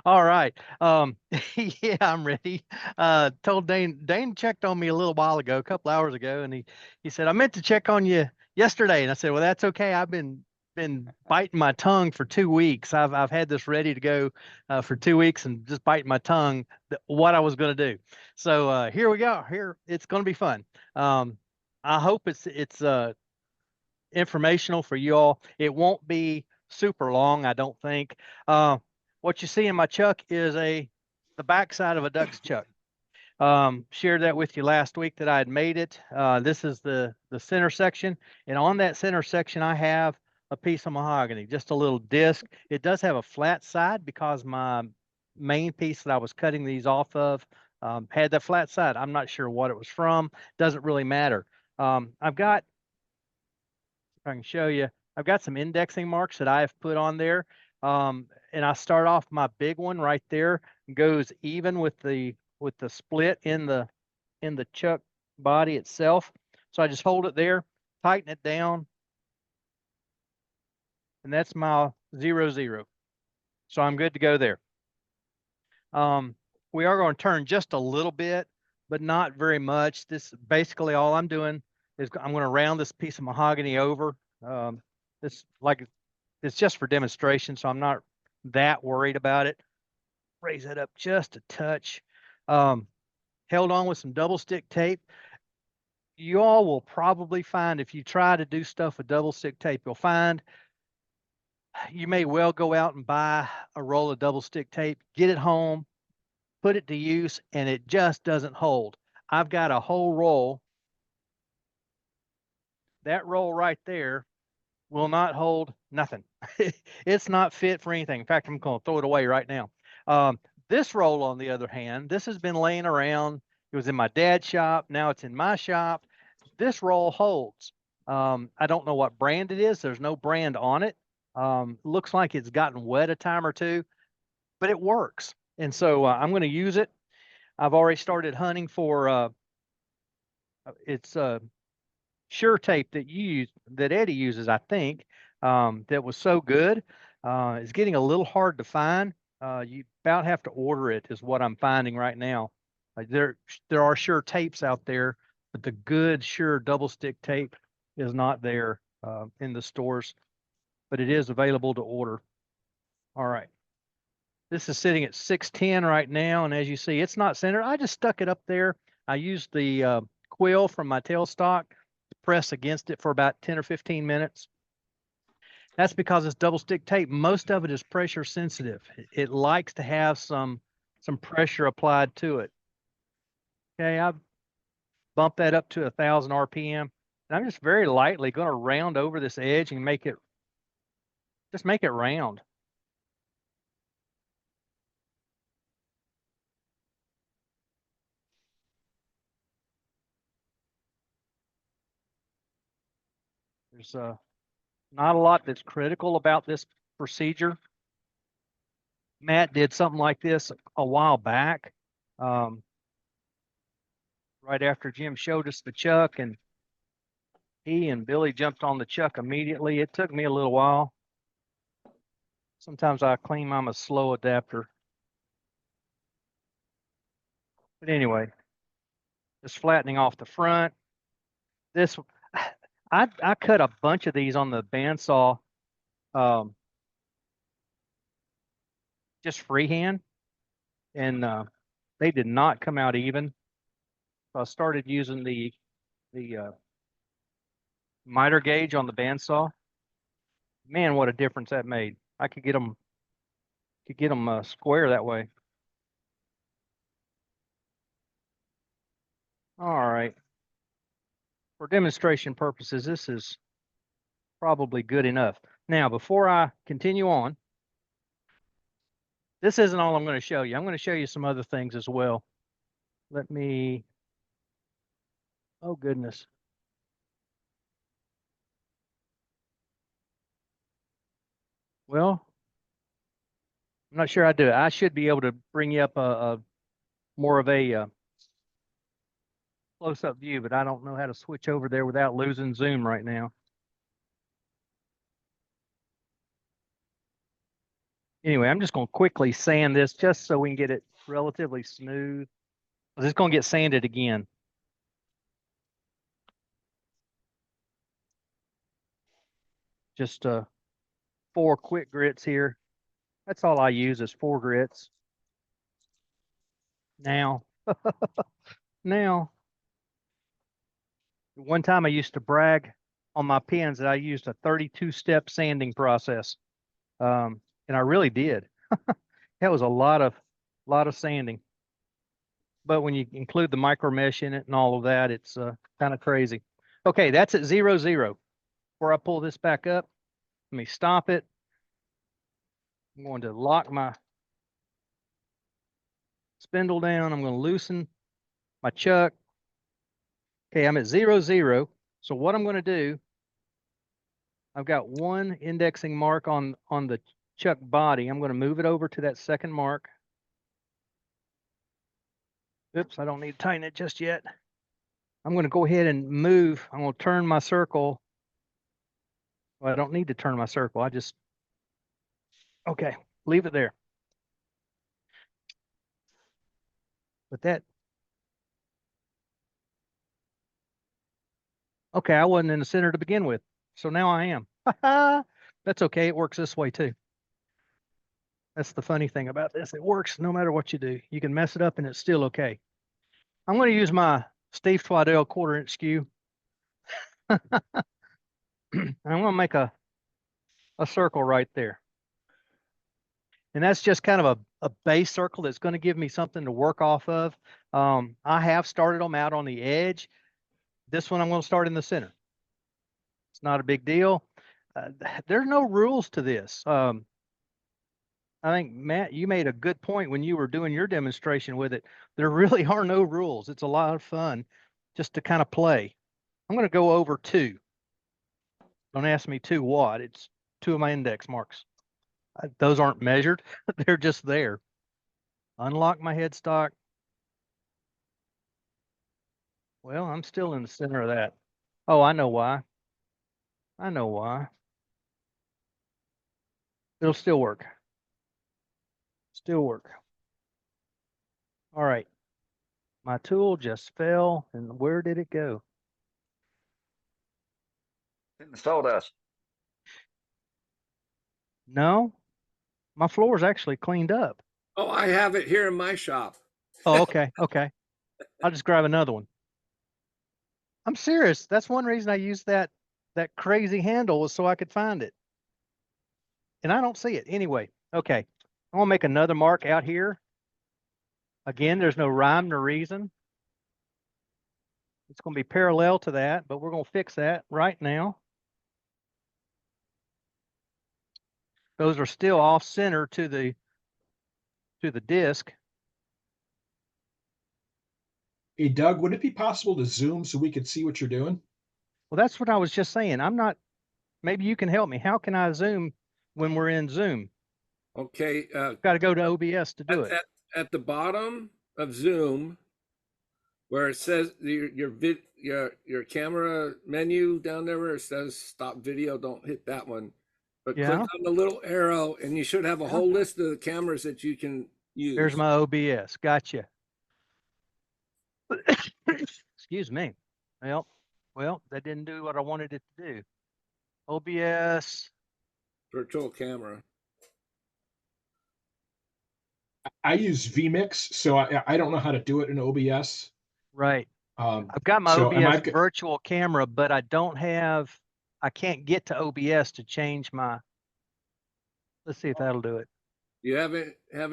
All right. Yeah, I'm ready. Told Dane checked on me a little while ago, a couple hours ago, and he said, I meant to check on you yesterday. And I said, well, that's okay. I've been biting my tongue for 2 weeks. I've had this ready to go for 2 weeks and just biting my tongue what I was going to do. So here we go. Here it's going to be fun. I hope it's informational for you all. It won't be super long, I don't think. What you see in my chuck is the backside of a DuxChuck. Shared that with you last week that I had made it. This is the center section, and on that center section, I have a piece of mahogany, just a little disc. It does have a flat side because my main piece that I was cutting these off of had that flat side. I'm not sure what it was from. Doesn't really matter. I've got, if I can show you, I've got some indexing marks that I have put on there. And I start off my big one right there, goes even with the split in the chuck body itself. So I just hold it there, tighten it down, and that's my 0, 0. So I'm good to go there. We are going to turn just a little bit, but not very much. This basically all I'm doing is I'm going to round this piece of mahogany over. This like it's just for demonstration, so I'm not that worried about it. Raise that up just a touch. Um, Held on with some double stick tape. You all will probably find if you try to do stuff with double stick tape, you'll find you may well go out and buy a roll of double stick tape, get it home, put it to use, and it just doesn't hold. I've got a whole roll. That roll right there will not hold nothing. It's not fit for anything. In fact, I'm going to throw it away right now. Um, this roll, on the other hand, this has been laying around. It was in my dad's shop. Now it's in my shop. This roll holds. I don't know what brand it is. There's no brand on it. Looks like it's gotten wet a time or two, but it works. And so I'm going to use it. I've already started hunting for it's Sure tape that that Eddie uses, I think, that was so good. It's getting a little hard to find. You about have to order it, is what I'm finding right now. Like there are Sure tapes out there, but the good Sure double stick tape is not there in the stores, but it is available to order. All right. This is sitting at 610 right now, and as you see, it's not centered. I just stuck it up there. I used the quill from my tailstock to press against it for about 10 or 15 minutes. That's because it's double stick tape. Most of it is pressure sensitive. It likes to have some pressure applied to it. Okay, I've bumped that up to 1,000 RPM, and I'm just very lightly going to round over this edge and just make it round. There's not a lot that's critical about this procedure. Matt did something like this a while back, um, right after Jim showed us the chuck, and he and Billy jumped on the chuck immediately. It took me a little while. Sometimes I claim I'm a slow adapter. But anyway, just flattening off the front. This, I cut a bunch of these on the bandsaw, um, just freehand, and they did not come out even. So I started using the miter gauge on the bandsaw. Man, what a difference that made. I could get them square that way. All right. For demonstration purposes, this is probably good enough. Now, before I continue on, this isn't all I'm going to show you. I'm going to show you some other things as well. Let me, oh goodness. Well, I'm not sure I do it. I should be able to bring you up a more of a close-up view, but I don't know how to switch over there without losing zoom right now. Anyway, I'm just going to quickly sand this just so we can get it relatively smooth. It's going to get sanded again. Just 4 quick grits here. That's all I use is 4 grits. Now, one time I used to brag on my pens that I used a 32-step sanding process. And I really did. That was a lot of sanding. But when you include the micro mesh in it and all of that, it's kind of crazy. Okay, that's at 0, 0. Before I pull this back up, let me stop it. I'm going to lock my spindle down. I'm going to loosen my chuck. Okay, I'm at 0, 0. So what I'm going to do, I've got one indexing mark on the chuck body. I'm going to move it over to that second mark. Oops, I don't need to tighten it just yet. I'm going to go ahead and move. I'm going to turn my circle. Well, I don't need to turn my circle. Okay, leave it there. But okay, I wasn't in the center to begin with. So now I am. That's okay. It works this way too. That's the funny thing about this. It works no matter what you do. You can mess it up and it's still okay. I'm going to use my Steve Twaddell 1/4-inch skew. I'm going to make a circle right there. And that's just kind of a base circle that's going to give me something to work off of. I have started them out on the edge. This one I'm going to start in the center. It's not a big deal. There's no rules to this. I think, Matt, you made a good point when you were doing your demonstration with it. There really are no rules. It's a lot of fun just to kind of play. I'm going to go over 2. Don't ask me 2 what. It's 2 of my index marks. Those aren't measured. They're just there. Unlock my headstock. Well, I'm still in the center of that. Oh, I know why. I know why. It'll still work. Still work. All right. My tool just fell, and where did it go? In the sawdust. No, my floor is actually cleaned up. Oh, I have it here in my shop. Oh, okay. Okay. I'll just grab another one. I'm serious. That's one reason I used that crazy handle was so I could find it. And I don't see it. Anyway, okay. I'm gonna make another mark out here. Again, there's no rhyme nor reason. It's gonna be parallel to that, but we're gonna fix that right now. Those are still off center to the disc. Hey, Doug, would it be possible to zoom so we could see what you're doing? Well, that's what I was just saying. Maybe you can help me. How can I zoom when we're in Zoom? Okay. Got to go to OBS to do it. At the bottom of Zoom, where it says your camera menu down there where it says stop video, don't hit that one. But click on the little arrow and you should have a whole list of the cameras that you can use. There's my OBS. Gotcha. Excuse me. Well, that didn't do what I wanted it to do. OBS. Virtual camera. I use vMix, so I don't know how to do it in OBS. Right. I've got my OBS virtual camera, but I can't get to OBS to change my. Let's see if that'll do it. Do you have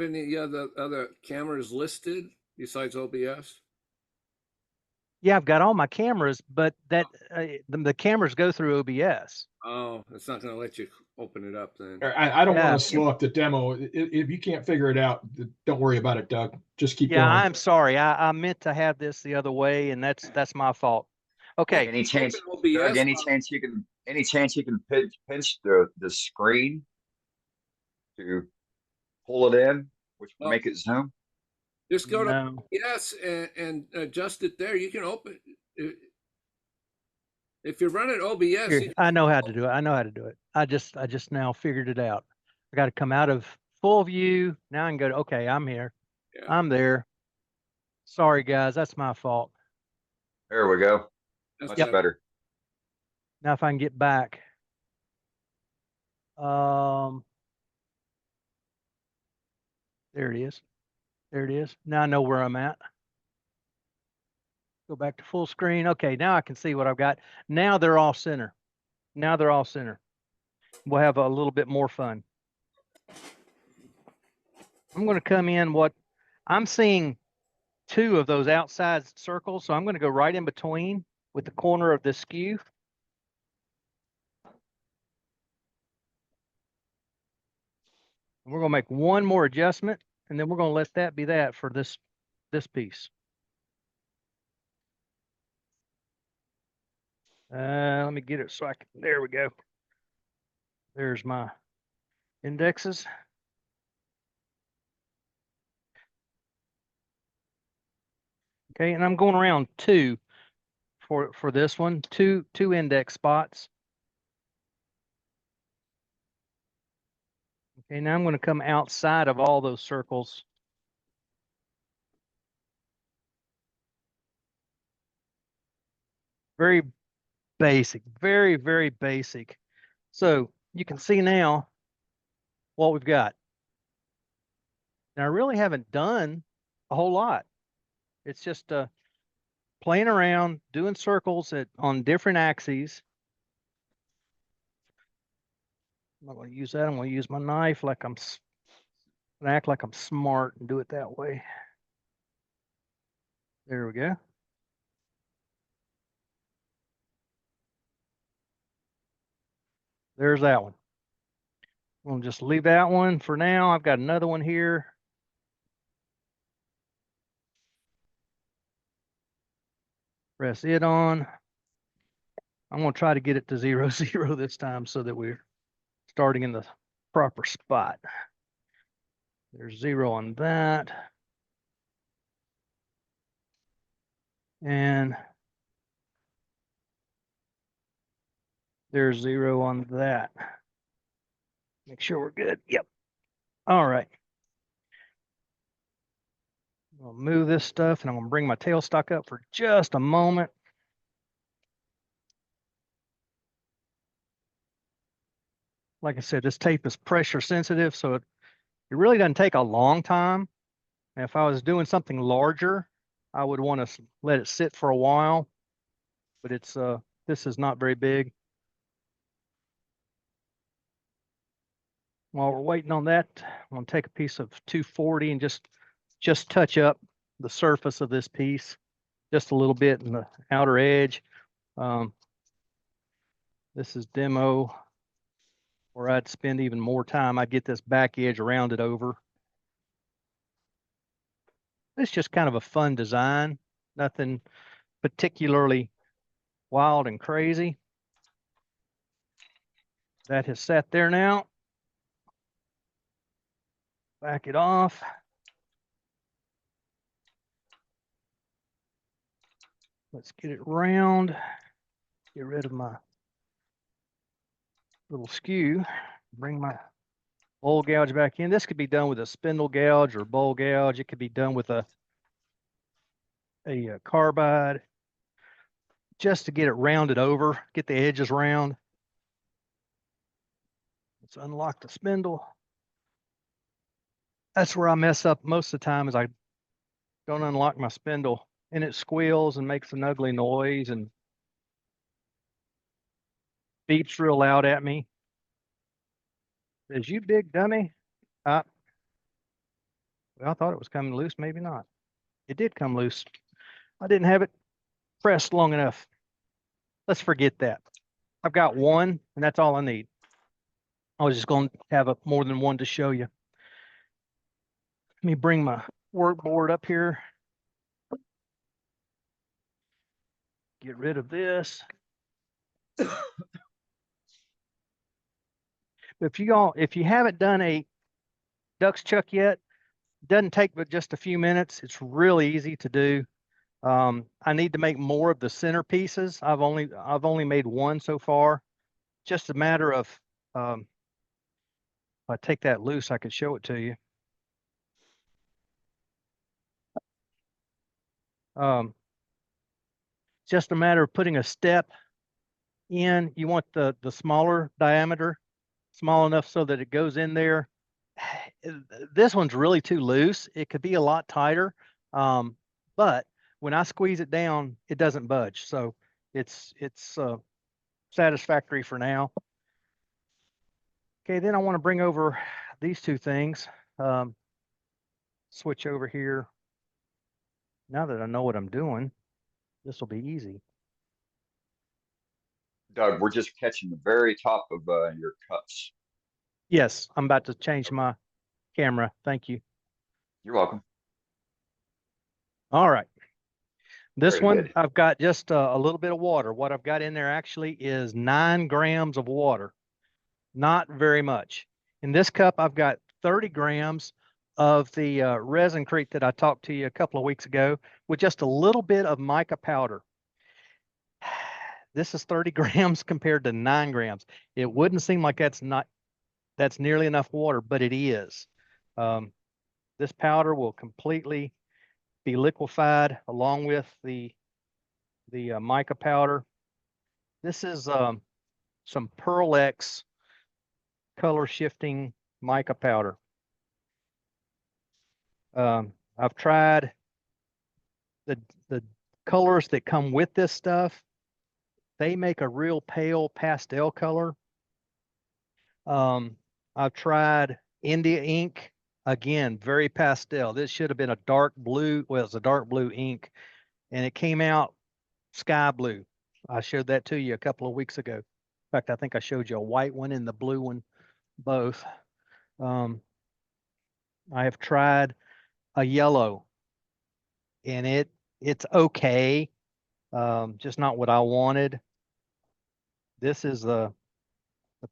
any other cameras listed besides OBS? Yeah, I've got all my cameras, but the cameras go through OBS. Oh, it's not going to let you open it up then. I don't want to slow up the demo. If you can't figure it out, don't worry about it, Doug. Just keep going. Yeah, I'm sorry. I meant to have this the other way, and that's my fault. Okay. Any chance, Doug, any chance you can pinch the screen to pull it in, which will make it zoom? Just go to OBS and adjust it there. You can open it. If you're running OBS, I know how to do it. I know how to do it. I just now figured it out. I got to come out of full view. Now I can go to, okay, I'm here. Yeah. I'm there. Sorry, guys. That's my fault. There we go. That's Much better. better. Now if I can get back. There it is. There it is. Now I know where I'm at. Go back to full screen. Okay, now I can see what I've got. Now they're all center. Now they're all center. We'll have a little bit more fun. I'm going to come in what I'm seeing 2 of those outside circles. So I'm going to go right in between with the corner of the skew. And we're going to make one more adjustment, and then we're going to let that be that for this piece. Let me get it so I can, there we go. There's my indexes. Okay, and I'm going around 2 for this one, two index spots. Okay, now I'm going to come outside of all those circles. Very basic, very, very basic. So you can see now what we've got. Now I really haven't done a whole lot. It's just playing around, doing circles on different axes. I'm not going to use that. I'm going to use my knife like I'm gonna act like I'm smart and do it that way. There we go. There's that one. I'm gonna just leave that one for now. I've got another one here. Press it on. I'm gonna try to get it to 0, 0 this time so that we're starting in the proper spot. There's 0 on that. And there's 0 on that. Make sure we're good. Yep. All right. I'll move this stuff and I'm gonna bring my tailstock up for just a moment. Like I said, this tape is pressure sensitive, so it really doesn't take a long time. And if I was doing something larger, I would want to let it sit for a while, but it's this is not very big. While we're waiting on that, I'm gonna take a piece of 240 and just touch up the surface of this piece just a little bit in the outer edge. This is demo where I'd spend even more time. I'd get this back edge rounded over. It's just kind of a fun design, nothing particularly wild and crazy. That has sat there now. Back it off. Let's get it round. Get rid of my little skew. Bring my bowl gouge back in. This could be done with a spindle gouge or bowl gouge. It could be done with a carbide just to get it rounded over, get the edges round. Let's unlock the spindle. That's where I mess up most of the time is I don't unlock my spindle and it squeals and makes an ugly noise and beeps real loud at me. Says, "You big dummy." Well, I thought it was coming loose, maybe not. It did come loose. I didn't have it pressed long enough. Let's forget that. I've got one and that's all I need. I was just going to have more than one to show you. Let me bring my workboard up here. Get rid of this. If you haven't done a DuxChuck yet, it doesn't take but just a few minutes. It's really easy to do. I need to make more of the center pieces. I've only made one so far. Just a matter of If I take that loose, I could show it to you. Just a matter of putting a step in. You want the smaller diameter, small enough so that it goes in there. This one's really too loose. It could be a lot tighter, but when I squeeze it down, it doesn't budge. So it's satisfactory for now. Okay, then I want to bring over these two things. Switch over here. Now that I know what I'm doing, this will be easy. Doug, we're just catching the very top of your cuts. Yes, I'm about to change my camera. Thank you. You're welcome. All right. This Very one, good. I've got just a little bit of water. What I've got in there actually is 9 grams of water. Not very much. In this cup, I've got 30 grams of the resin crete that I talked to you a couple of weeks ago with just a little bit of mica powder. This is 30 grams compared to 9 grams. It wouldn't seem like that's nearly enough water, but it is. This powder will completely be liquefied along with the mica powder. This is some Pearl X color shifting mica powder. I've tried the colors that come with this stuff. They make a real pale pastel color. I've tried India ink. Again, very pastel. This should have been a dark blue. Well, it's a dark blue ink, and it came out sky blue. I showed that to you a couple of weeks ago. In fact, I think I showed you a white one and the blue one, both. I have tried a yellow, and it's okay, just not what I wanted. This is the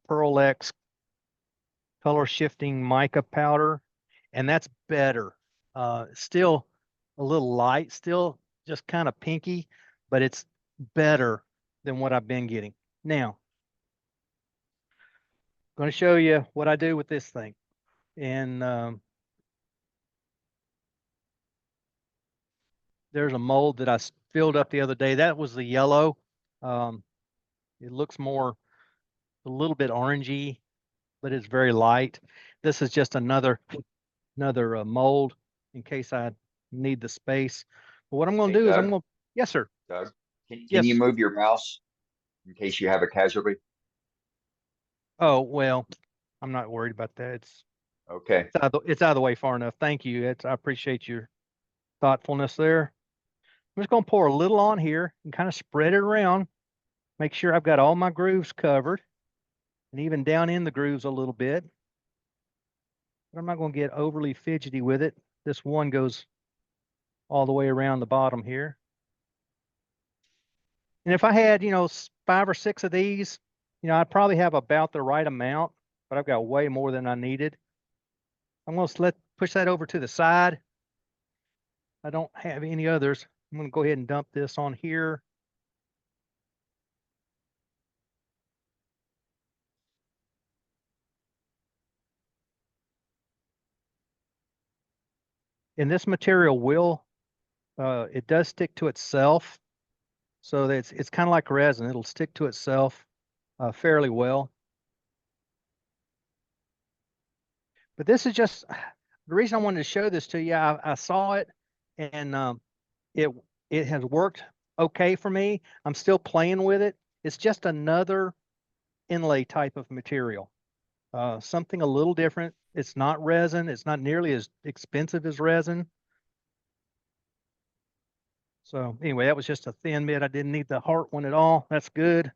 Pearl X color shifting mica powder, and that's better. Still a little light, still just kind of pinky, but it's better than what I've been getting. Now, I'm going to show you what I do with this thing. And there's a mold that I filled up the other day. That was the yellow. It looks more a little bit orangey, but it's very light. This is just another mold in case I need the space. But what I'm going to do is I'm going to, yes, sir. Doug, can Yes. you move your mouse in case you have a casualty? Oh, well, I'm not worried about that. Okay. It's out of the way far enough. Thank you. I appreciate your thoughtfulness there. I'm just going to pour a little on here and kind of spread it around. Make sure I've got all my grooves covered and even down in the grooves a little bit. But I'm not going to get overly fidgety with it. This one goes all the way around the bottom here. And if I had, 5 or 6 of these, I'd probably have about the right amount, but I've got way more than I needed. I'm going to push that over to the side. I don't have any others. I'm going to go ahead and dump this on here. And this material it does stick to itself. So it's kind of like resin. It'll stick to itself fairly well. But this is just the reason I wanted to show this to you. I saw it, and it has worked okay for me. I'm still playing with it. It's just another inlay type of material, something a little different. It's not resin. It's not nearly as expensive as resin. So anyway, that was just a thin bit. I didn't need the heart one at all. That's good.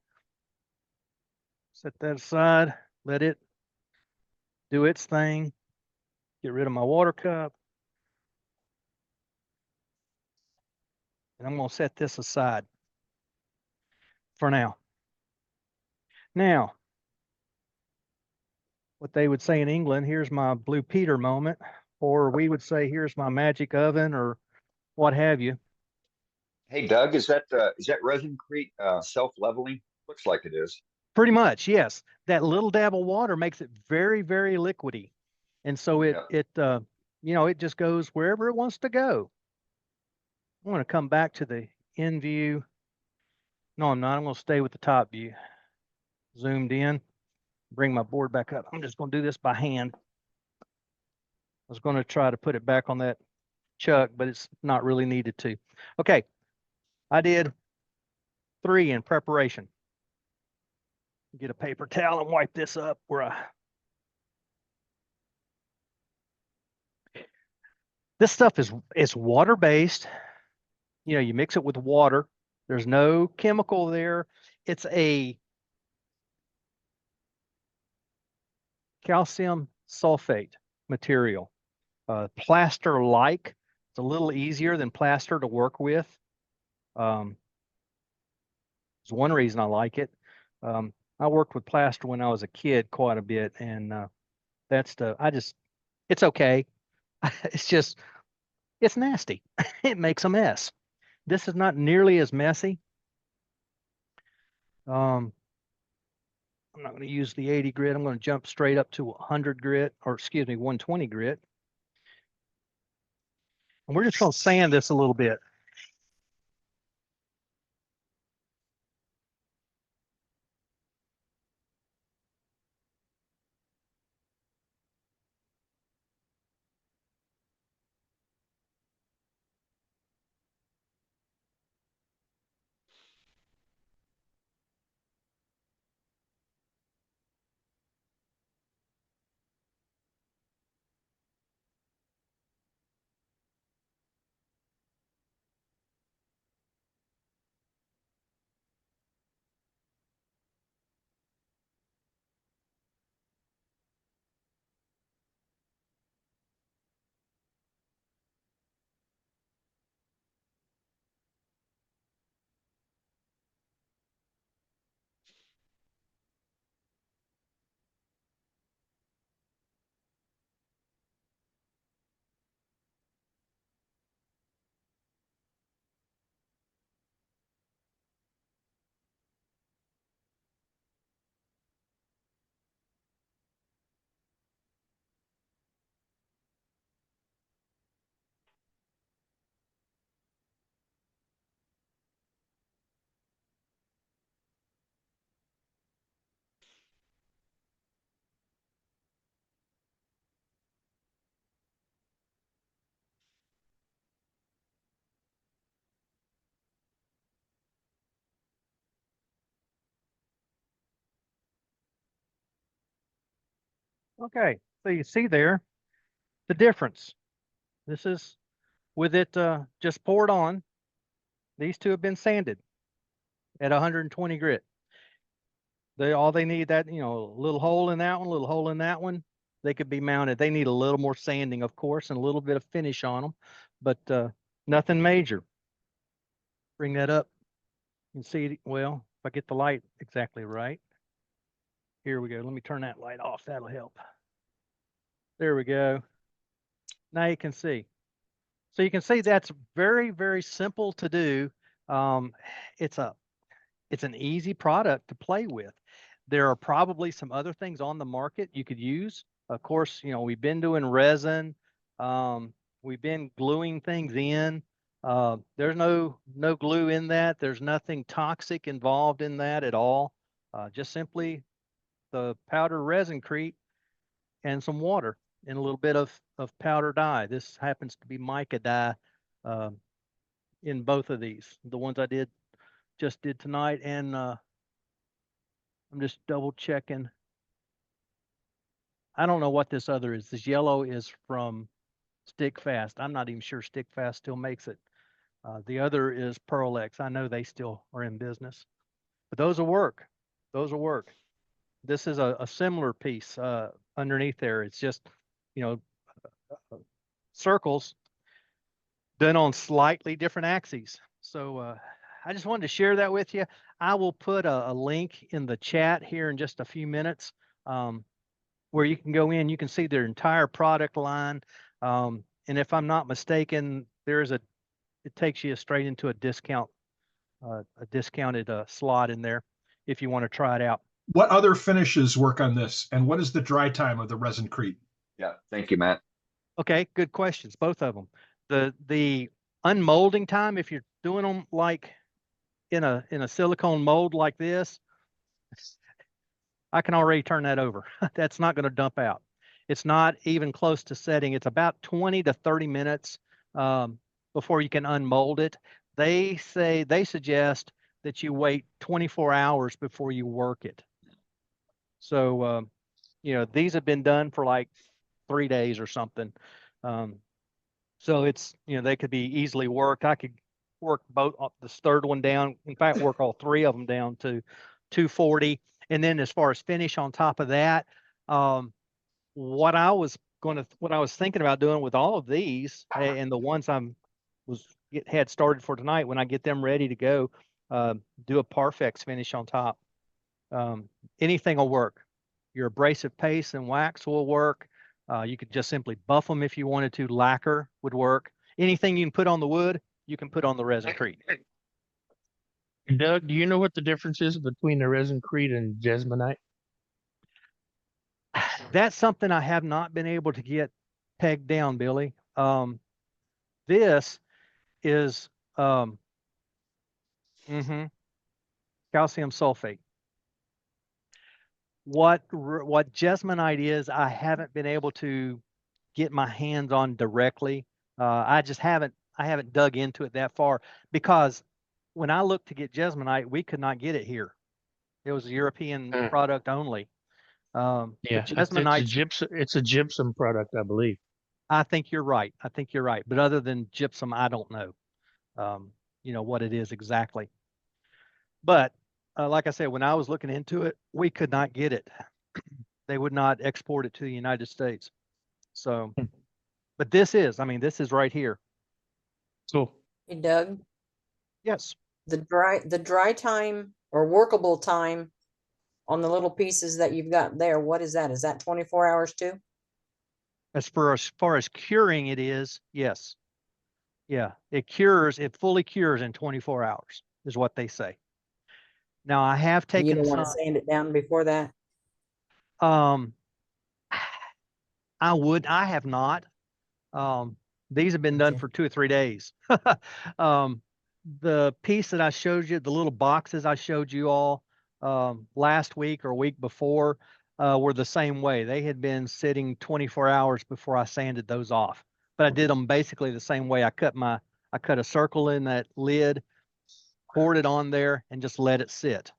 Set that aside. Let it do its thing. Get rid of my water cup. And I'm going to set this aside for now. Now, what they would say in England, here's my Blue Peter moment, or we would say, here's my magic oven, or what have you. Hey, Doug, is that Resin Crete self-leveling? Looks like it is. Pretty much, yes. That little dab of water makes it very, very liquidy. And so it, you know, it just goes wherever it wants to go. I'm going to come back to the in view. No, I'm not. I'm going to stay with the top view. Zoomed in, bring my board back up. I'm just going to do this by hand. I was going to try to put it back on that chuck, but it's not really needed to. Okay. I did 3 in preparation. Get a paper towel and wipe this up where this stuff is water-based. You know, you mix it with water. There's no chemical there. It's a calcium sulfate material, plaster-like. It's a little easier than plaster to work with. It's one reason I like it. I worked with plaster when I was a kid quite a bit, and it's okay. It's nasty. It makes a mess. This is not nearly as messy. I'm not going to use the 80 grit. I'm going to jump straight up to 100 grit, or excuse me, 120 grit. And we're just going to sand this a little bit. Okay, so you see there the difference. This is with it just poured on. These two have been sanded at 120 grit. All they need, that, you know, a little hole in that one, a little hole in that one. They could be mounted. They need a little more sanding, of course, and a little bit of finish on them, but nothing major. Bring that up and see. Well, if I get the light exactly right. Here we go. Let me turn that light off. That'll help. There we go. Now you can see. So you can see that's very, very simple to do. It's an easy product to play with. There are probably some other things on the market you could use. Of course, you know, we've been doing resin. We've been gluing things in. There's no glue in that. There's nothing toxic involved in that at all. Just simply the powder resin crete and some water and a little bit of powder dye. This happens to be mica dye in both of these. The ones I just did tonight, and I'm just double checking. I don't know what this other is. This yellow is from Stick Fast. I'm not even sure Stick Fast still makes it. The other is Pearl X. I know they still are in business, but those will work. Those will work. This is a similar piece underneath there. It's just, you know, circles done on slightly different axes. So I just wanted to share that with you. I will put a link in the chat here in just a few minutes where you can go in. You can see their entire product line. And if I'm not mistaken, it takes you straight into a discounted slot in there if you want to try it out. What other finishes work on this, and what is the dry time of the Resin Crete? Yeah, thank you, Matt. Okay, good questions, both of them. The unmolding time, if you're doing them like in a silicone mold like this, I can already turn that over. That's not going to dump out. It's not even close to setting. It's about 20 to 30 minutes before you can unmold it. They suggest that you wait 24 hours before you work it. So, these have been done for like 3 days or something. So they could be easily worked. I could work both this third one down. In fact, work all three of them down to 240. And then as far as finish on top of that, what I was thinking about doing with all of these and the ones had started for tonight, when I get them ready to go, do a Parfex finish on top. Anything will work. Your abrasive paste and wax will work. You could just simply buff them if you wanted to. Lacquer would work. Anything you can put on the wood, you can put on the Resin Crete. Doug, do you know what the difference is between the Resin Crete and Jesmonite? That's something I have not been able to get pegged down, Billy. This is calcium sulfate. What Jesmonite is, I haven't been able to get my hands on directly. I haven't dug into it that far, because when I looked to get Jesmonite, we could not get it here. It was a European product only. Yeah, it's a gypsum product, I believe. I think you're right. But other than gypsum, I don't know, what it is exactly. But like I said, when I was looking into it, we could not get it. They would not export it to the United States. So, but this is right here. Cool. Hey, Doug, Yes. the dry time or workable time on the little pieces that you've got there, what is that? Is that 24 hours too? As far as curing it is, yes. Yeah, it fully cures in 24 hours is what they say. Now I have You taken don't want to some, sand it down before that? I have not. These have been done Okay. for 2 or 3 days. The piece that I showed you, the little boxes I showed you all last week or week before, were the same way. They had been sitting 24 hours before I sanded those off. But I did them basically the same way. I cut a circle in that lid, poured it on there, and just let it sit.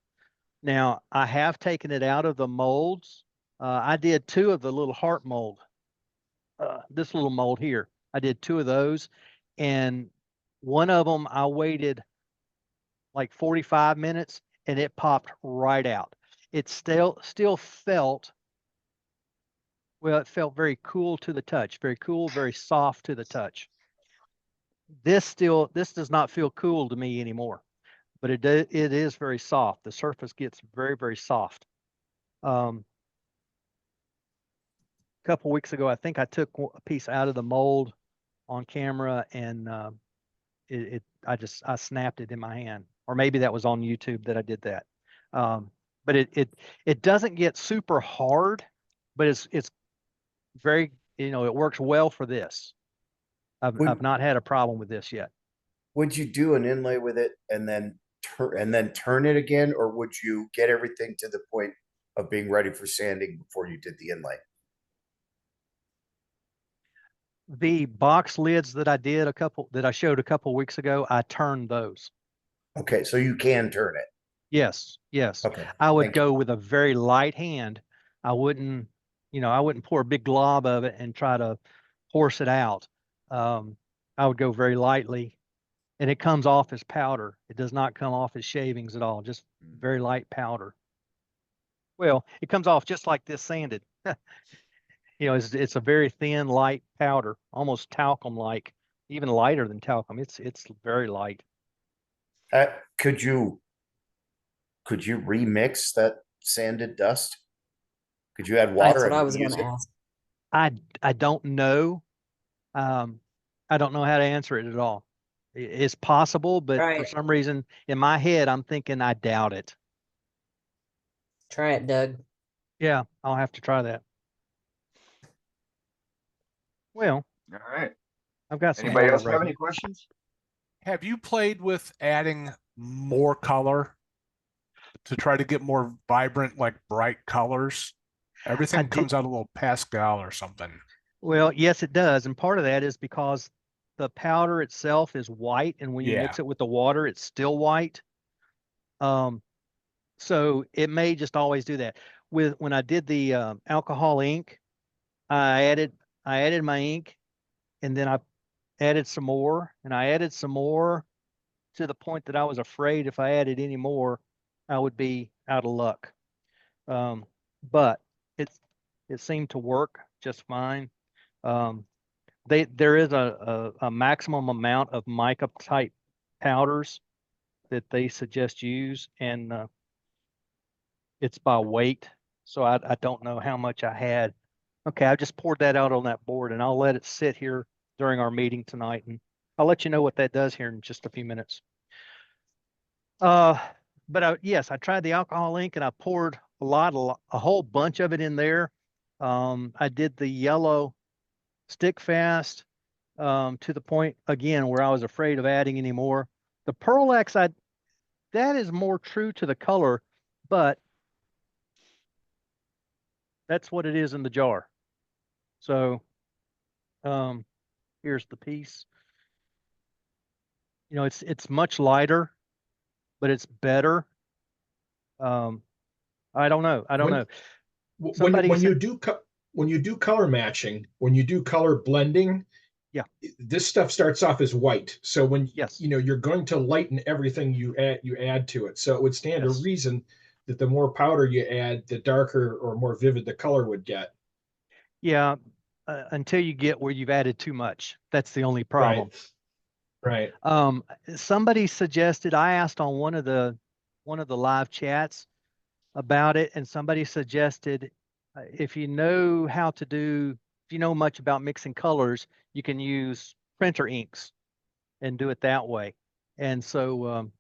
Now I have taken it out of the molds. I did 2 of the little heart mold. This little mold here, I did 2 of those, and one of them I waited like 45 minutes and it popped right out. It still felt, well, it felt very cool to the touch, very cool, very soft to the touch. This does not feel cool to me anymore, but it is very soft. The surface gets very, very soft. A couple weeks ago, I think I took a piece out of the mold on camera, and I snapped it in my hand, or maybe that was on YouTube that I did that. But it doesn't get super hard, but it's very, it works well for this. I've not had a problem with this yet. Would you do an inlay with it and then turn it again, or would you get everything to the point of being ready for sanding before you did the inlay? The box lids that I showed a couple weeks ago, I turned those. Okay, so you can turn it. Yes. Okay. I would thank you. go with a very light hand. I wouldn't pour a big glob of it and try to force it out. I would go very lightly, and it comes off as powder. It does not come off as shavings at all, just very light powder. Well, it comes off just like this sanded. It's a very thin, light powder, almost talcum-like, even lighter than talcum. It's very light. Could you remix that sanded dust? Could you add water? That's what and I was going use to it? ask. I don't know. I don't know how to answer it at all. It's possible, but for Right. some reason in my head, I'm thinking I doubt it. Try it, Doug. Yeah, I'll have to try that. Well, All right. I've got some Anybody water else right have any here. questions? Have you played with adding more color to try to get more vibrant, like bright colors? Everything did- comes out a little pastel or something. Well, yes, it does. And part of that is because the powder itself is white, and when you Yeah. mix it with the water, it's still white. So it may just always do that. When I did the alcohol ink, I added my ink, and then I added some more, and I added some more to the point that I was afraid if I added any more, I would be out of luck. But it seemed to work just fine. There is a maximum amount of mica type powders that they suggest use, and it's by weight. So I don't know how much I had. Okay, I just poured that out on that board, and I'll let it sit here during our meeting tonight, and I'll let you know what that does here in just a few minutes. But yes, I tried the alcohol ink, and I poured a whole bunch of it in there. I did the yellow stick fast to the point again where I was afraid of adding any more. The Pearl X, that is more true to the color, but that's what it is in the jar. So here's the piece. You know, it's much lighter, but it's better. I don't know. When you do color matching, when you do color blending, yeah, this stuff starts off as white. So when yes, you're going to lighten everything you add to it. So it would stand to yes. reason that the more powder you add, the darker or more vivid the color would get. Yeah, until you get where you've added too much. That's the only problem. Right. Somebody suggested, I asked on one of the live chats about it, and somebody suggested if you know much about mixing colors, you can use printer inks and do it that way. And so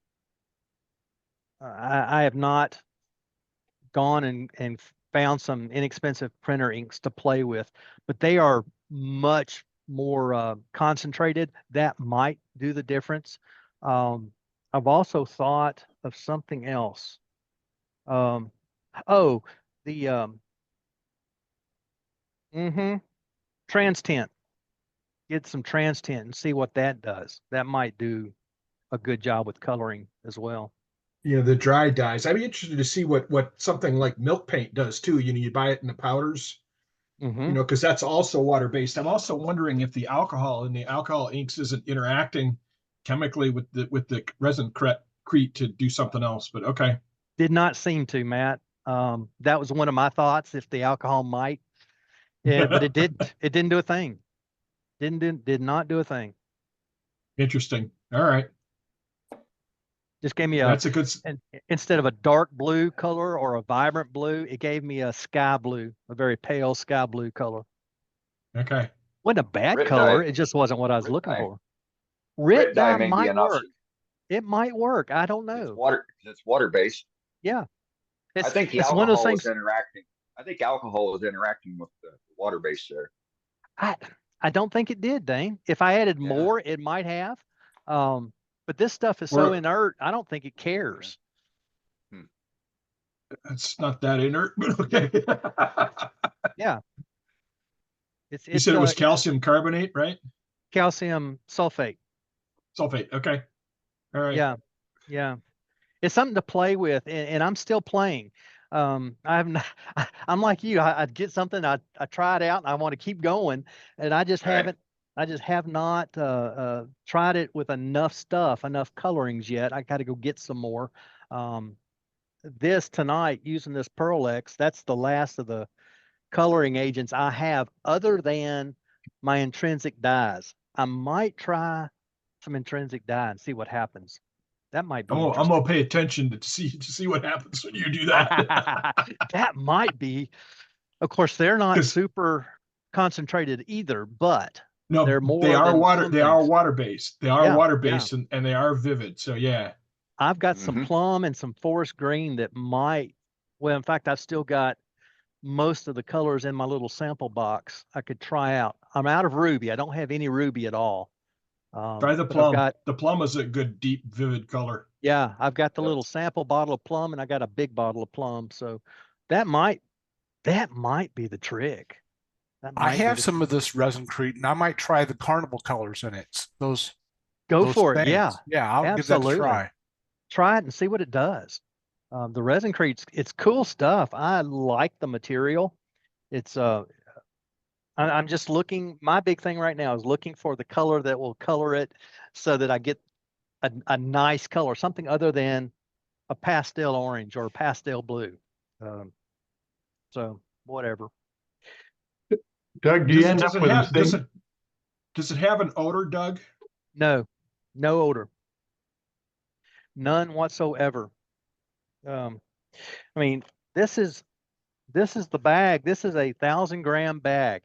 I have not gone and found some inexpensive printer inks to play with, but they are much more concentrated. That might do the difference. I've also thought of something else. Oh, the trans tint. Get some trans tint and see what that does. That might do a good job with coloring as well. The dry dyes. I'd be interested to see what something like milk paint does too. You buy it in the powders, because that's also water based. I'm also wondering if the alcohol in the alcohol inks isn't interacting chemically with the resin crete to do something else. But okay. Did not seem to, Matt. That was one of my thoughts, if the alcohol might. Yeah, but it didn't do a thing. Did not do a thing. Interesting. All right. Just gave me That's a good. Instead of a dark blue color or a vibrant blue, it gave me a sky blue, a very pale sky blue color. Okay. Wasn't a bad Rit color. dye. It just wasn't what I was Rit looking dye. for. Rit dye may be might an work. option. It might work. I don't know. It's water based. Yeah. I think the it's one of those alcohol things. is interacting. I think alcohol is interacting with the water base there. I don't think it did, Dane. If I added more, it might have. But this stuff is so inert, I don't think it cares. It's not that inert, but okay. Yeah. You said it was calcium carbonate, right? Calcium sulfate. Sulfate. Okay. All right. Yeah. Yeah. It's something to play with, and I'm still playing. I'm like you. I get something, I try it out, and I want to keep going, and I just haven't. I just have not tried it with enough colorings yet. I got to go get some more. This tonight, using this Pearl X, that's the last of the coloring agents I have other than my intrinsic dyes. I might try some intrinsic dye and see what happens. That might be I'm gonna pay attention to see what happens when you do that. That might be. Of course, they're not super concentrated either, but no, they're more. They are water. They are things. water based. They are water based, and they are vivid. So yeah. I've got some plum and some forest green that might Well, in fact, I've still got most of the colors in my little sample box I could try out. I'm out of ruby. I don't have any ruby at all. Try the But I've plum. got, The plum is a good, deep, vivid color. yeah, I've got the Yep. little sample bottle of plum, and I got a big bottle of plum. So that might be the trick. That I might be have the some of this resin crete, and I might try the carnival colors in it. Go Those for it. things. Yeah, Yeah, I'll give that a absolutely. try. Try it and see what it does. The resin crete's, it's cool stuff. I like the material. It's I'm just looking. My big thing right now is looking for the color that will color it so that I get a nice color, something other than a pastel orange or a pastel blue. So whatever. Doug, do you end Does up it with have, the same? does it have an odor, Doug? No, no odor, none whatsoever. I mean, this is the bag. This is a 1,000-gram bag.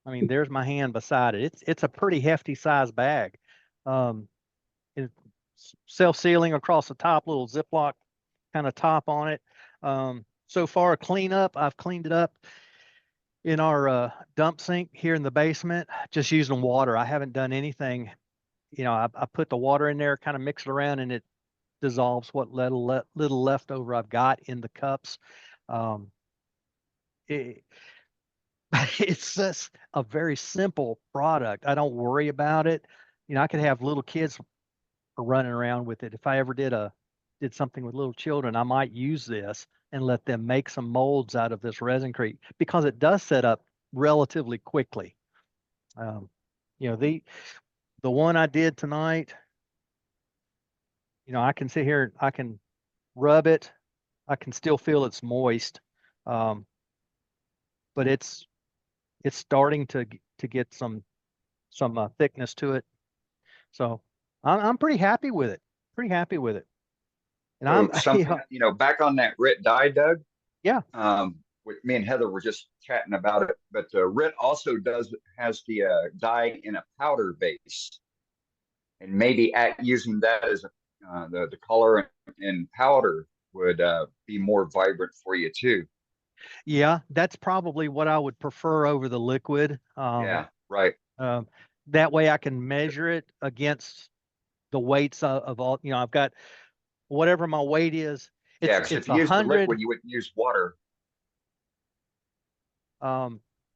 I mean, there's my hand beside it. It's a pretty hefty size bag. It's self-sealing across the top, little Ziploc kind of top on it. So far, cleanup, I've cleaned it up in our dump sink here in the basement, just using water. I haven't done anything. You know, I put the water in there, kind of mix it around, and it dissolves what little leftover I've got in the cups. It, it's just a very simple product. I don't worry about it. You know, I could have little kids running around with it. If I ever did something with little children, I might use this and let them make some molds out of this resin crete because it does set up relatively quickly. You know, the one I did tonight, you know, I can sit here, I can rub it, I can still feel it's moist, but it's starting to get some thickness to it. So I'm pretty happy with it. Pretty happy with it. And So I'm something, you know, back on that RIT dye, Doug. Yeah. With me and Heather were just chatting about it, but RIT also has the dye in a powder base, and maybe using that as the color in powder would be more vibrant for you too. Yeah, that's probably what I would prefer over the liquid. Yeah, right. That way I can measure it against the weights of all, you know, I've got whatever my weight is. Yeah, because if you use the liquid, you wouldn't use water.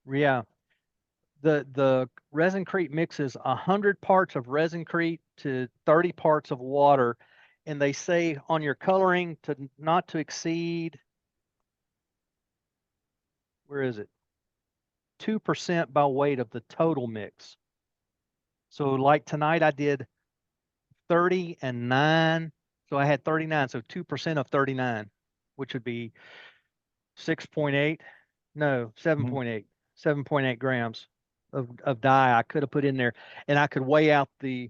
Yeah. The resin crete mixes 100 parts of resin crete to 30 parts of water. And they say on your coloring to not to exceed, where is it? 2% by weight of the total mix. So like tonight I did 30 and 9. So I had 39. So 2% of 39, which would be 6.8. No, 7.8. 7.8 grams of dye I could have put in there, and I could weigh out the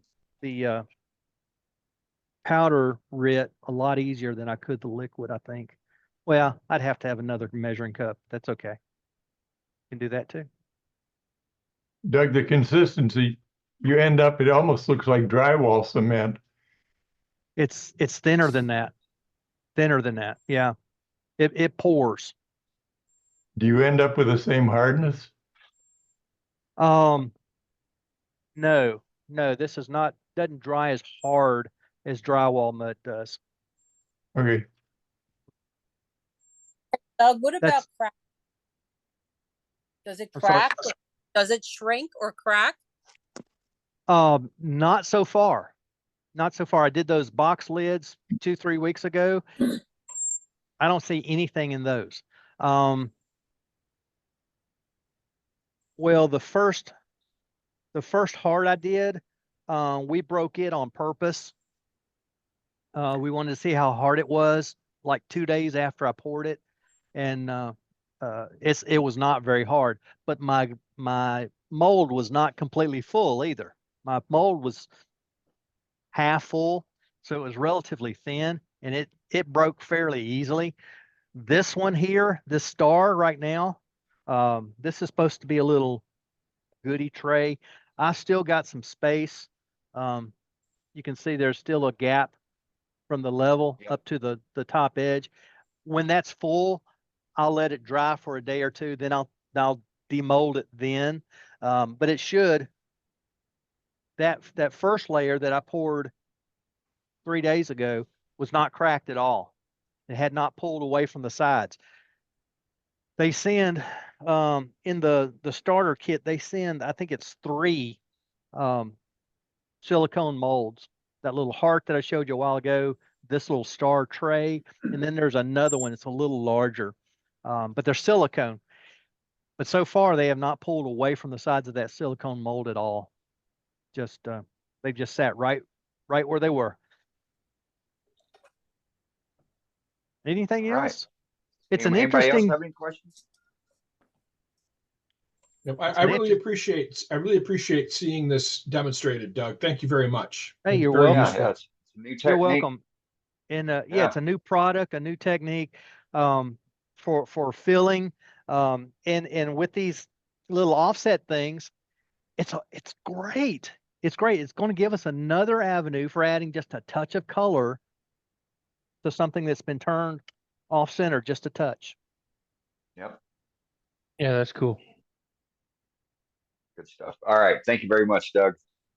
powder RIT a lot easier than I could the liquid, I think. Well, I'd have to have another measuring cup. That's okay. Can do that too. Doug, the consistency, you end up, it almost looks like drywall cement. It's thinner than that. Thinner than that. Yeah. It pours. Do you end up with the same hardness? No, this doesn't dry as hard as drywall mud does. Okay. Doug, what about That's- crack? Does it I'm sorry? crack? Does it shrink or crack? Not so far. Not so far. I did those box lids 2-3 weeks ago. I don't see anything in those. Well, the first heart I did, we broke it on purpose. We wanted to see how hard it was, like 2 days after I poured it, and it was not very hard. But my mold was not completely full either. My mold was half full, so it was relatively thin, and it broke fairly easily. This one here, this star right now, this is supposed to be a little goodie tray. I still got some space. You can see there's still a gap from the level up to the top edge. when that's full, I'll let it dry for a day or two. Then I'll demold it then. But it should, that first layer that I poured 3 days ago was not cracked at all. It had not pulled away from the sides. They send in the starter kit, they send, I think it's 3 silicone molds. That little heart that I showed you a while ago, this little star tray, and then there's another one. It's a little larger, but they're silicone. But so far, they have not pulled away from the sides of that silicone mold at all. Just they've just sat right where they were. Anything else? It's an Anybody else interesting. have any questions? I really appreciate seeing this demonstrated, Doug. Thank you very much. Hey, Thank you, you're very welcome. useful. Yeah, it's a new technique. You're welcome. And yeah, it's a new product, a new technique for filling. And with these little offset things, it's great. It's great. It's going to give us another avenue for adding just a touch of color to something that's been turned off center just a touch. Yep. Yeah, that's cool. Good stuff. All right. Thank you very much, Doug.